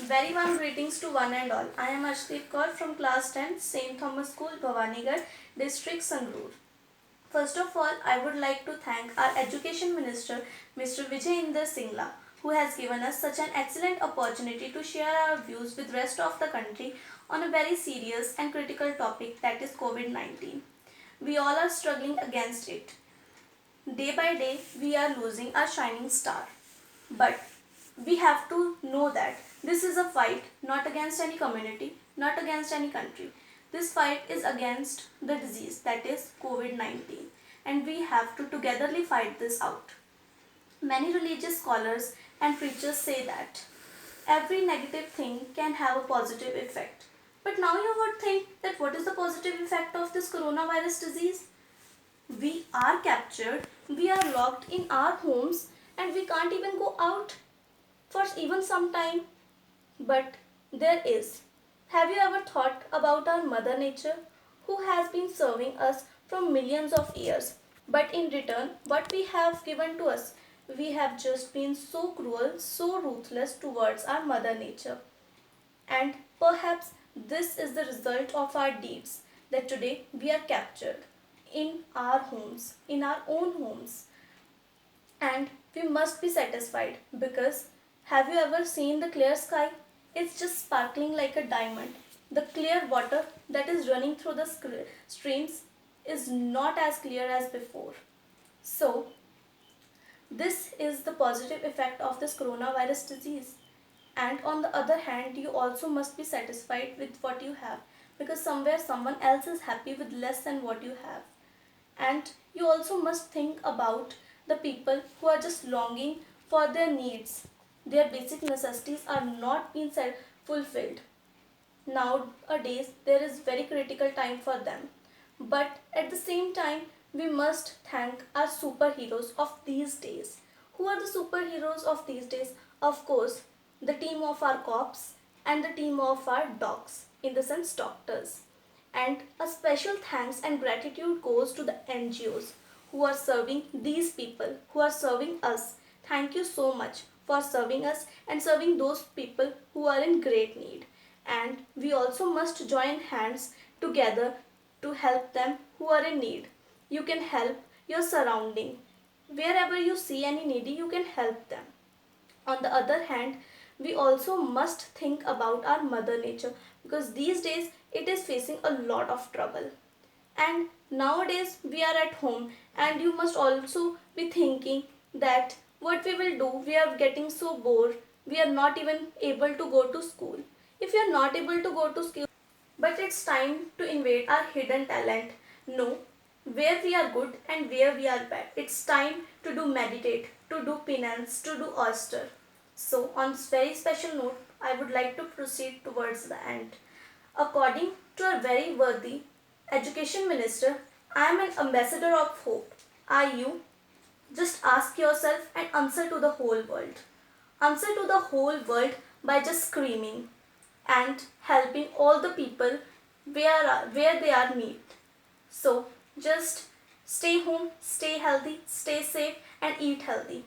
Very warm greetings to one and all. I am Arshdeep Kaur from class 10, St. Thomas School, Bhavanigarh, District Sangrur. First of all, I would like to thank our Education Minister, Mr. Vijay Inder Singla, who has given us such an excellent opportunity to share our views with rest of the country on a very serious and critical topic, that is COVID-19. We all are struggling against it. Day by day, we are losing our shining star. But we have to know that this is a fight not against any community, not against any country. This fight is against the disease, that is COVID-19, and we have to togetherly fight this out. Many religious scholars and preachers say that every negative thing can have a positive effect. But now you would think that what is the positive effect of this coronavirus disease? We are captured, we are locked in our homes, and we can't even go out for even some time. But there is. Have you ever thought about our Mother Nature, who has been serving us from millions of years? But in return, what we have given to us, we have just been so cruel, so ruthless towards our Mother Nature. And perhaps this is the result of our deeds that today we are captured in our homes, in our own homes. And we must be satisfied because have you ever seen the clear sky? It's just sparkling like a diamond. The clear water that is running through the streams is not as clear as before. So, this is the positive effect of this coronavirus disease. And on the other hand, you also must be satisfied with what you have because somewhere someone else is happy with less than what you have. And you also must think about the people who are just longing for their needs. Their basic necessities are not being fulfilled. Nowadays, there is very critical time for them. But at the same time, we must thank our superheroes of these days. Who are the superheroes of these days? Of course, the team of our cops and the team of our docs, in the sense doctors. And a special thanks and gratitude goes to the NGOs who are serving these people, who are serving us. Thank you so much for serving us and serving those people who are in great need. And we also must join hands together to help them who are in need. You can help your surrounding. Wherever you see any needy, you can help them. On the other hand, we also must think about our Mother Nature because these days it is facing a lot of trouble. And nowadays we are at home and you must also be thinking that what we will do, we are getting so bored, we are not even able to go to school. If you are not able to go to school, but it's time to invade our hidden talent. Know where we are good and where we are bad. It's time to do meditate, to do penance, to do austere. So on this very special note, I would like to proceed towards the end. According to a very worthy education minister, I am an ambassador of hope. Are you? Just ask yourself and answer to the whole world. Answer to the whole world by just screaming and helping all the people where they are need. So just stay home, stay healthy, stay safe and eat healthy.